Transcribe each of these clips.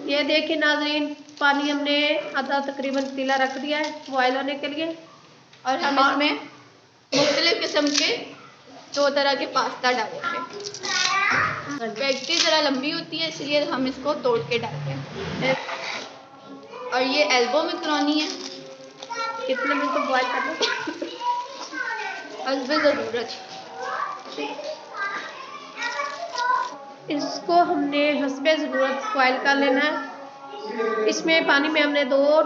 ये देखिए नाज़रीन, पानी हमने आधा तकरीबन पतीला रख दिया है बॉयल होने के लिए, और हम इसमें मुख्तलिफ किस्म के 2 तरह के पास्ता डालेंगे। पैकेट ज़रा लंबी होती है इसलिए हम इसको तोड़ के डालते हैं। और ये एल्बो मैकरोनी है। कितने मिनट तो बॉयल करना हस्बे ज़रूरत। इसको हमने हस्बे ज़रूरत बॉयल कर लेना है। इसमें पानी में हमने 2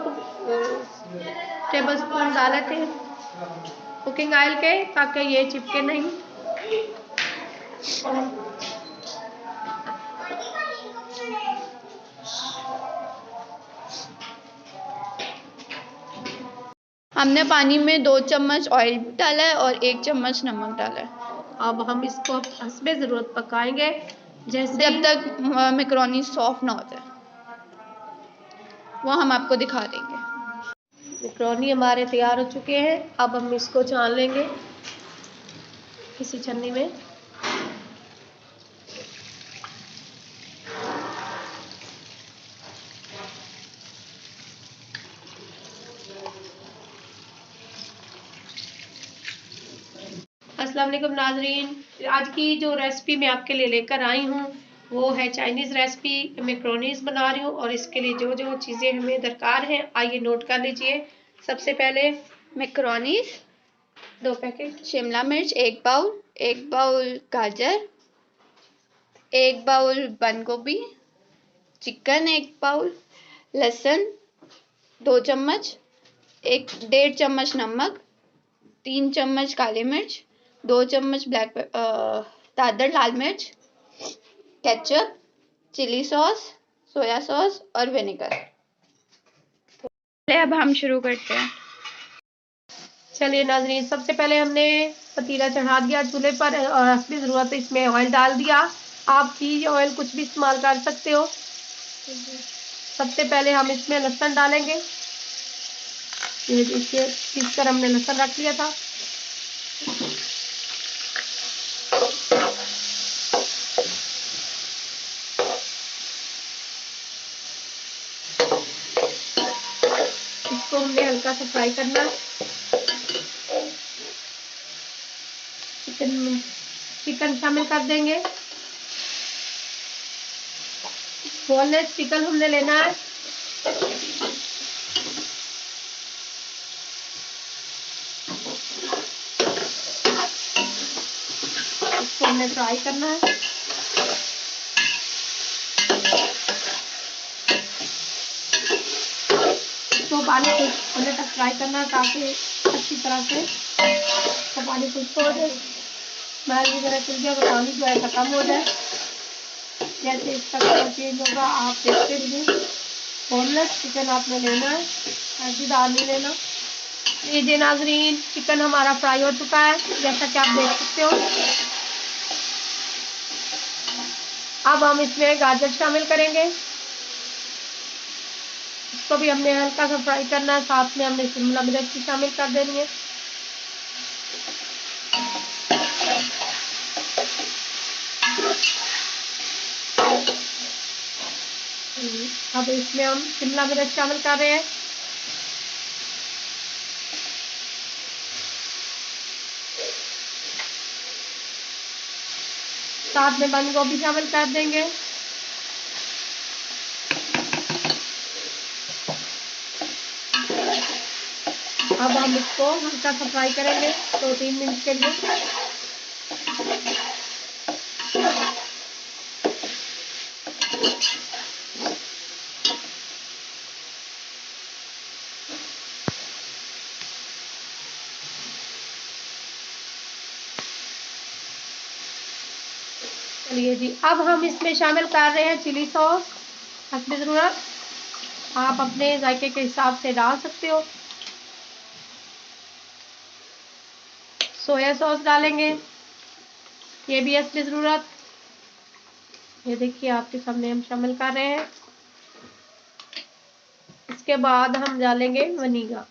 टेबल स्पून डाले थे कुकिंग ऑयल के, ताकि ये चिपके नहीं। हमने पानी में 2 चम्मच ऑयल डाला है और 1 चम्मच नमक डाला है। अब हम इसको हस्बे ज़रूरत पकाएंगे जैसे जब तक मैकरोनी सॉफ्ट ना हो जाए, वो हम आपको दिखा देंगे। मैकरोनी हमारे तैयार हो चुके हैं। अब हम इसको छान लेंगे किसी छन्नी में। अस्सलाम वालेकुम नाजरीन, आज की जो रेसिपी मैं आपके लिए लेकर आई हूँ वो है चाइनीज़ रेसिपी। मैकरोनीज़ बना रही हूँ और इसके लिए जो जो चीज़ें हमें दरकार हैं आइए नोट कर लीजिए। सबसे पहले मैकरोनीज 2 पैकेट, शिमला मिर्च 1 बाउल, 1 बाउल गाजर, 1 बाउल बंद गोभी, चिकन 1 बाउल, लहसुन 2 चम्मच, 1.5 चम्मच नमक, 3 चम्मच काली मिर्च, 2 चम्मच दादर लाल मिर्च, ketchup, chilli sauce, soya sauce और विनेगर। अब हम शुरू करते हैं। चलिए नाजरीन, सबसे पहले हमने पतीला चढ़ा दिया चूल्हे पर और असली ज़रूरत है इसमें ऑयल डाल दिया। आप चीज़ ऑयल कुछ भी इस्तेमाल कर सकते हो। सबसे पहले हम इसमें लहसुन डालेंगे। ये देखिए पीस कर हमने लहसुन रख लिया था। इसको हमने हल्का सा फ्राई करना। चिकन शामिल कर देंगे। बोनलेस चिकन हमने लेना है। इसको हमने फ्राई करना है। इसको पानी खुश्क होने तक फ्राई करना है ताकि अच्छी तरह से इसका पानी खुश्क हो जाए, स्मेल वगैरह चल जाए, पानी जो है ख़त्म हो जाए। जैसे इसका कलर चेंज होगा आप देखते रहिए। बोनलेस चिकन आपने लेना है, ऐसी दाल नहीं लेना। लीजिए नाजरीन, चिकन हमारा फ्राई हो चुका है जैसा कि आप देख सकते हो। अब हम इसमें गाजर शामिल करेंगे। इसको भी हमने हल्का सा फ्राई करना है। साथ में हमने शिमला मिर्च भी शामिल कर देनी है। अब इसमें हम शिमला मिर्च शामिल कर रहे हैं। साथ में बंद गोभी शामिल कर देंगे। अब हम इसको हल्का सा फ्राई करेंगे 2-3 मिनट के लिए। चलिए जी, अब हम इसमें शामिल कर रहे हैं चिली सॉस हस्बे ज़रूरत। आप अपने जायके के हिसाब से डाल सकते हो। सोया सॉस डालेंगे, ये भी हस्बे ज़रूरत। ये देखिए आपके सामने हम शामिल कर रहे हैं। इसके बाद हम डालेंगे वनीगा,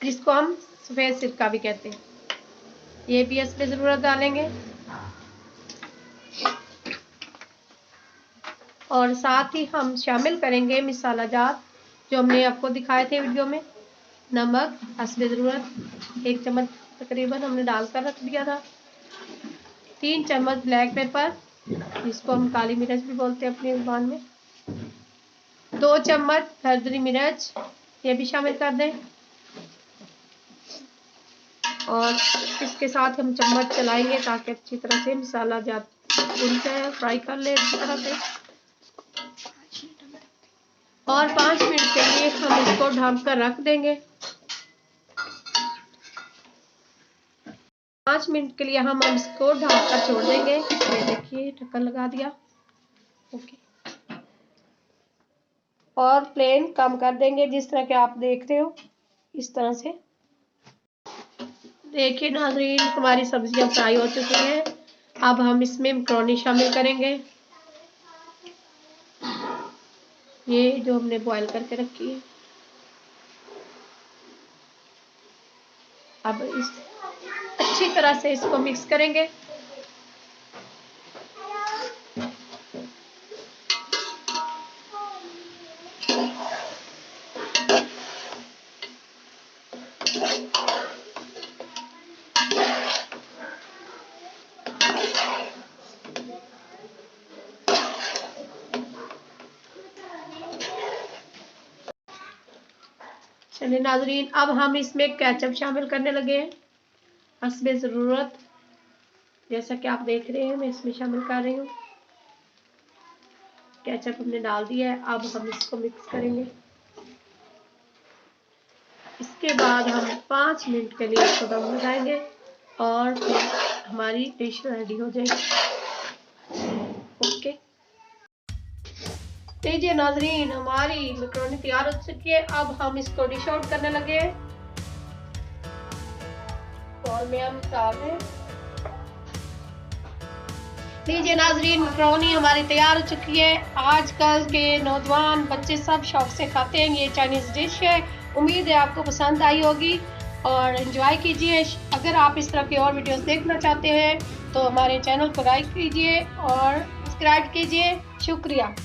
जिसको हम सफ़ेद सिरका भी कहते हैं। ये भी हस्बे ज़रूरत डालेंगे। और साथ ही हम शामिल करेंगे मसाला जात जो हमने आपको दिखाए थे वीडियो में। नमक हस्बे ज़रूरत 1 चम्मच तकरीबन हमने डालकर रख दिया था। 3 चम्मच ब्लैक पेपर, जिसको हम काली मिर्च भी बोलते हैं अपनी ज़ुबान में। 2 चम्मच हल्दी मिर्च, ये भी शामिल कर दें। और इसके साथ हम चम्मच चलाएंगे ताकि अच्छी तरह से मसाला जात भुन जाए, फ्राई कर ले अच्छी तरह से। और 5 मिनट के लिए हम इसको ढक कर रख देंगे। 5 मिनट के लिए हम इसको ढक कर छोड़ देंगे। ये देखिए ढक्कन लगा दिया। ओके, और फ्लेम कम कर देंगे जिस तरह के आप देख रहे हो, इस तरह से। देखिए नाज़रीन, हमारी सब्जियां फ्राई हो चुकी हैं। अब हम इसमें मैक्रोनी शामिल करेंगे, ये जो हमने बॉईल करके रखी है। अब इस अच्छी तरह से इसको मिक्स करेंगे। चलिए नाज़रीन, अब हम इसमें केचप शामिल करने लगे हैं हस्बे ज़रूरत। जैसा कि आप देख रहे हैं मैं इसमें शामिल कर रही हूँ। केचप हमने डाल दिया है। अब हम इसको मिक्स करेंगे। इसके बाद हम 5 मिनट के लिए इसको दम लगाएंगे और फिर हमारी डिश रेडी हो जाएगी। ओके, लीजिए नाज़रीन, हमारी मैक्रोनी तैयार हो चुकी है। अब हम इसको डिश आउट करने लगे हैं। और में हम डाल रहे हैं। लीजिए नाज़रीन, मैक्रोनी हमारी तैयार हो चुकी है। आजकल के नौजवान बच्चे सब शौक से खाते हैं। ये चाइनीज़ डिश है। उम्मीद है आपको पसंद आई होगी और एंजॉय कीजिए। अगर आप इस तरह की और वीडियोस देखना चाहते हैं तो हमारे चैनल को लाइक कीजिए और सब्सक्राइब कीजिए। शुक्रिया।